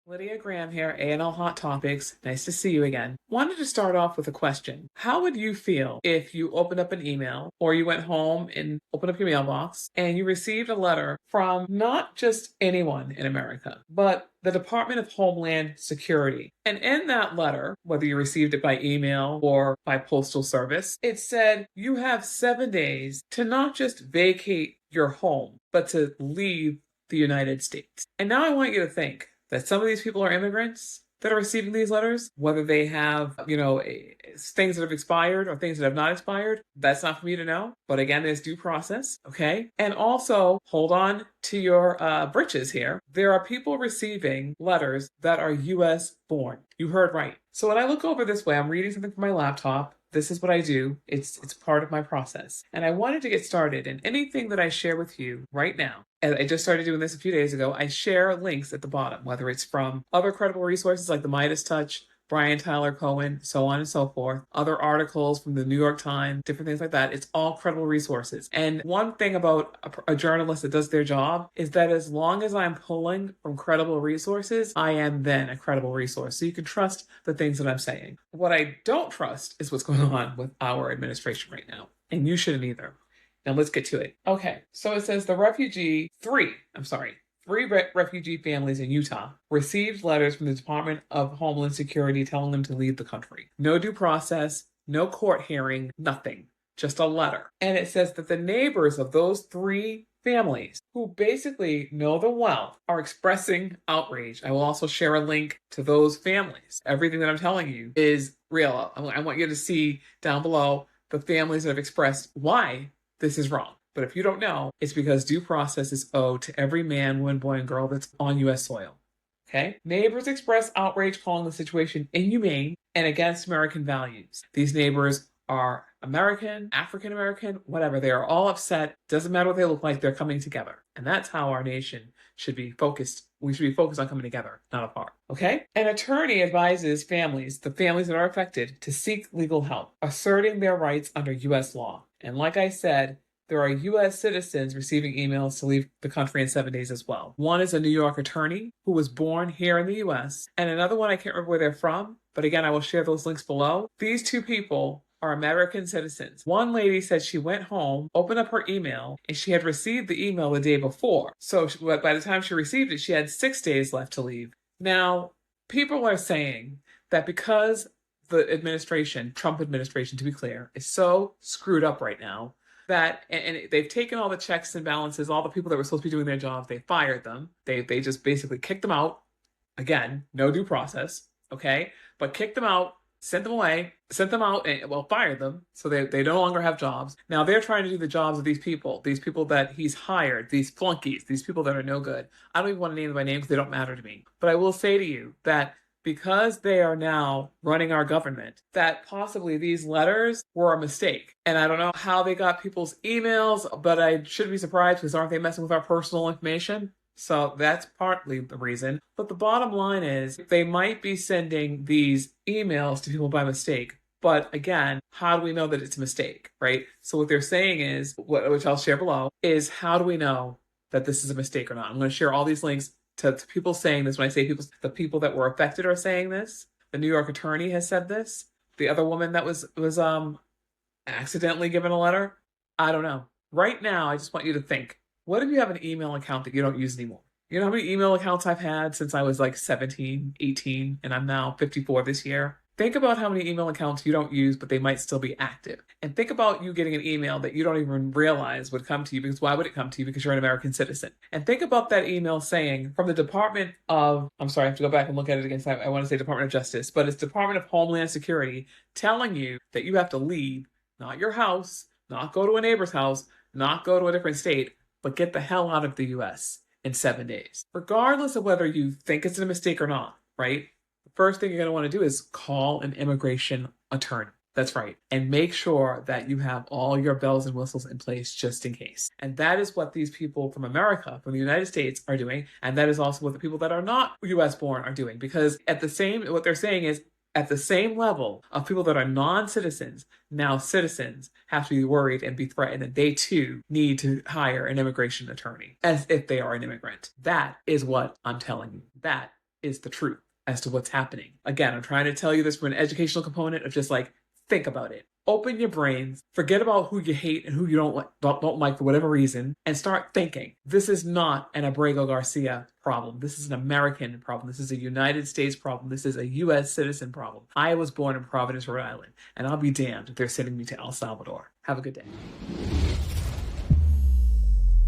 Lydia Graham here, A&L Hot Topics. Nice to see you again. Wanted to start off with a question. How would you feel if you opened up an email or you went home and opened up your mailbox and you received a letter from not just anyone in America, but the Department of Homeland Security? And in that letter, whether you received it by email or by postal service, it said you have 7 days to not just vacate your home, but to leave the United States. And now I want you to think that some of these people are immigrants that are receiving these letters, whether they have, things that have expired or things that have not expired. That's not for me to know. But again, there's due process, okay? And also, hold on to your britches here. There are people receiving letters that are U.S. born. You heard right. So when I look over this way, I'm reading something from my laptop. This is what I do. It's part of my process. And I wanted to get started, and anything that I share with you right now, and I just started doing this a few days ago, I share links at the bottom, whether it's from other credible resources like the Midas Touch, Brian Tyler Cohen, so on and so forth, other articles from the New York Times, different things like that. It's all credible resources. And one thing about a journalist that does their job is that as long as I'm pulling from credible resources, I am then a credible resource. So you can trust the things that I'm saying. What I don't trust is what's going on with our administration right now. And you shouldn't either. Now let's get to it. Okay, so it says three refugee families in Utah received letters from the Department of Homeland Security telling them to leave the country. No due process, no court hearing, nothing. Just a letter. And it says that the neighbors of those three families, who basically know them well, are expressing outrage. I will also share a link to those families. Everything that I'm telling you is real. I want you to see down below the families that have expressed why this is wrong. But if you don't know, it's because due process is owed to every man, woman, boy, and girl that's on U.S. soil. Okay? Neighbors express outrage calling the situation inhumane and against American values. These neighbors are American, African American, whatever. They are all upset. Doesn't matter what they look like, they're coming together. And that's how our nation should be focused. We should be focused on coming together, not apart. Okay? An attorney advises families, the families that are affected, to seek legal help, asserting their rights under U.S. law. And like I said, there are U.S. citizens receiving emails to leave the country in 7 days as well. One is a New York attorney who was born here in the U.S., and another one, I can't remember where they're from, but again, I will share those links below. These two people are American citizens. One lady said she went home, opened up her email, and she had received the email the day before. So by the time she received it, she had 6 days left to leave. Now, people are saying that because the administration, Trump administration to be clear, is so screwed up right now, that and they've taken all the checks and balances, all the people that were supposed to be doing their jobs, they fired them. They just basically kicked them out. Again, no due process, okay? But kicked them out, sent them away, sent them out, and fired them, so they no longer have jobs. Now they're trying to do the jobs of these people that he's hired, these flunkies, these people that are no good. I don't even want to name them by name because they don't matter to me. But I will say to you that because they are now running our government, that possibly these letters were a mistake. And I don't know how they got people's emails, but I shouldn't be surprised because aren't they messing with our personal information? So that's partly the reason. But the bottom line is they might be sending these emails to people by mistake. But again, how do we know that it's a mistake, right? So what they're saying is, which I'll share below, is how do we know that this is a mistake or not? I'm going to share all these links to people saying this. When I say people, the people that were affected are saying this. The New York attorney has said this. The other woman that was accidentally given a letter, I don't know. Right now, I just want you to think, what if you have an email account that you don't use anymore? You know how many email accounts I've had since I was like 17, 18, and I'm now 54 this year? Think about how many email accounts you don't use, but they might still be active. And think about you getting an email that you don't even realize would come to you, because why would it come to you? Because you're an American citizen. And think about that email saying from the Department of, I'm sorry, I have to go back and look at it again. I want to say Department of Justice, but it's Department of Homeland Security telling you that you have to leave, not your house, not go to a neighbor's house, not go to a different state, but get the hell out of the US in 7 days. Regardless of whether you think it's a mistake or not, right? First thing you're going to want to do is call an immigration attorney. That's right. And make sure that you have all your bells and whistles in place just in case. And that is what these people from America, from the United States are doing. And that is also what the people that are not US born are doing. Because what they're saying is, at the same level of people that are non-citizens, now citizens have to be worried and be threatened that they too need to hire an immigration attorney as if they are an immigrant. That is what I'm telling you. That is the truth as to what's happening. Again, I'm trying to tell you this from an educational component of just like, think about it. Open your brains, forget about who you hate and who you don't like for whatever reason, and start thinking. This is not an Abrego Garcia problem. This is an American problem. This is a United States problem. This is a U.S. citizen problem. I was born in Providence, Rhode Island, and I'll be damned if they're sending me to El Salvador. Have a good day.